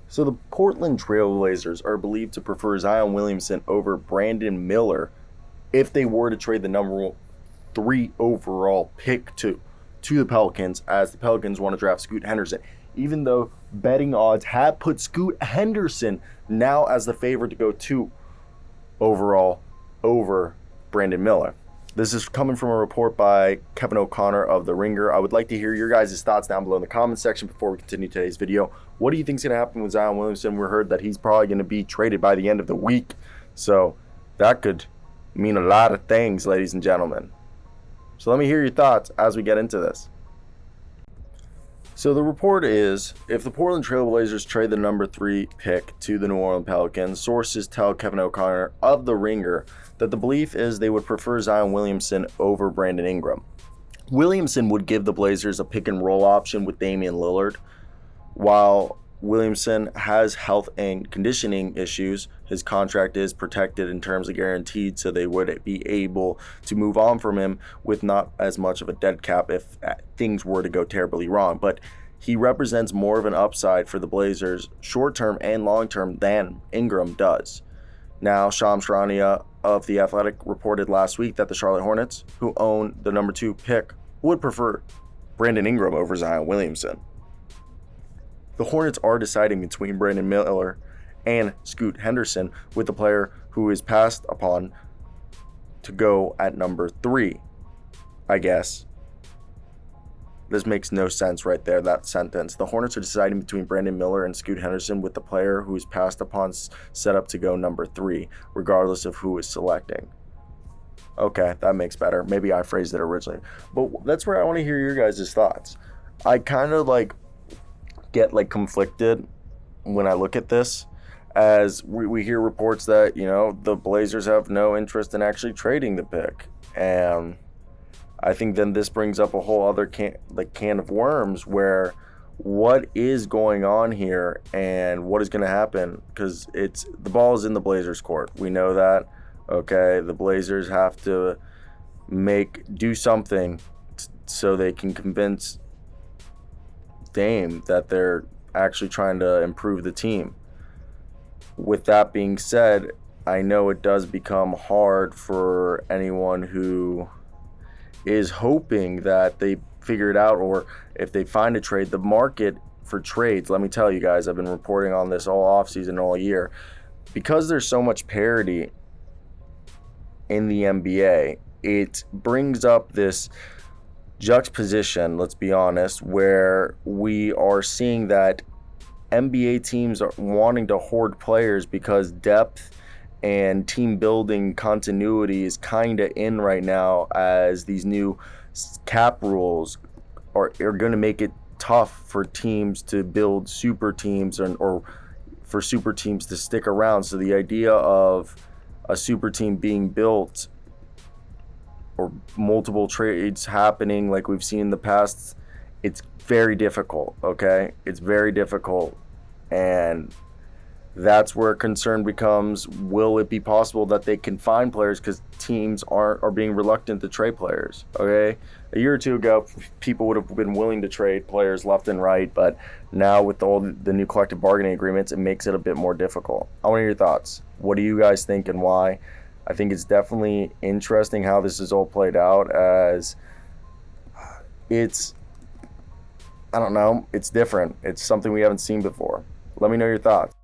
So the Portland Trailblazers are believed to prefer Zion Williamson over Brandon Miller if they were to trade the number 3 overall pick to the Pelicans, as the Pelicans want to draft Scoot Henderson. Even though betting odds have put Scoot Henderson now as the favorite to go 2 overall over Brandon Miller. This is coming from a report by Kevin O'Connor of The Ringer. I would like to hear your guys' thoughts down below in the comments section before we continue today's video. What do you think is going to happen with Zion Williamson? We heard that he's probably going to be traded by the end of the week. So that could mean a lot of things, ladies and gentlemen. So let me hear your thoughts as we get into this. So the report is, if the Portland Trailblazers trade the number 3 pick to the New Orleans Pelicans, sources tell Kevin O'Connor of The Ringer that the belief is they would prefer Zion Williamson over Brandon Ingram. Williamson would give the Blazers a pick and roll option with Damian Lillard. While Williamson has health and conditioning issues, his contract is protected in terms of guaranteed, so they would be able to move on from him with not as much of a dead cap if things were to go terribly wrong. But he represents more of an upside for the Blazers short-term and long-term than Ingram does. Now, Charania of The Athletic reported last week that the Charlotte Hornets, who own the number 2 pick, would prefer Brandon Ingram over Zion Williamson. The Hornets are deciding between Brandon Miller and Scoot Henderson, with the player who is passed upon to go at number 3, I guess. This makes no sense right there, that sentence. The Hornets are deciding between Brandon Miller and Scoot Henderson, with the player who is passed upon set up to go number 3, regardless of who is selecting. Okay, that makes better. Maybe I phrased it originally. But that's where I want to hear your guys' thoughts. I kind of get conflicted when I look at this, as we hear reports that, the Blazers have no interest in actually trading the pick. And I think then this brings up a whole other can of worms, where what is going on here and what is going to happen, because the ball is in the Blazers' court. We know that. Okay, the Blazers have to do something so they can convince Dame that they're actually trying to improve the team. With that being said, I know it does become hard for anyone who is hoping that they figure it out, or if they find a trade. The market for trades, let me tell you guys, I've been reporting on this all offseason, all year, because there's so much parity in the NBA, it brings up this juxtaposition, let's be honest, where we are seeing that NBA teams are wanting to hoard players because depth and team building continuity is kind of in right now, as these new cap rules are going to make it tough for teams to build super teams, or for super teams to stick around. So the idea of a super team being built, or multiple trades happening like we've seen in the past, it's very difficult, okay? It's very difficult, and that's where concern becomes, will it be possible that they can find players, because teams are being reluctant to trade players, okay? A year or two ago, people would have been willing to trade players left and right, but now with all the new collective bargaining agreements, it makes it a bit more difficult. I want to hear your thoughts. What do you guys think and why? I think it's definitely interesting how this is all played out, as it's different. It's something we haven't seen before. Let me know your thoughts.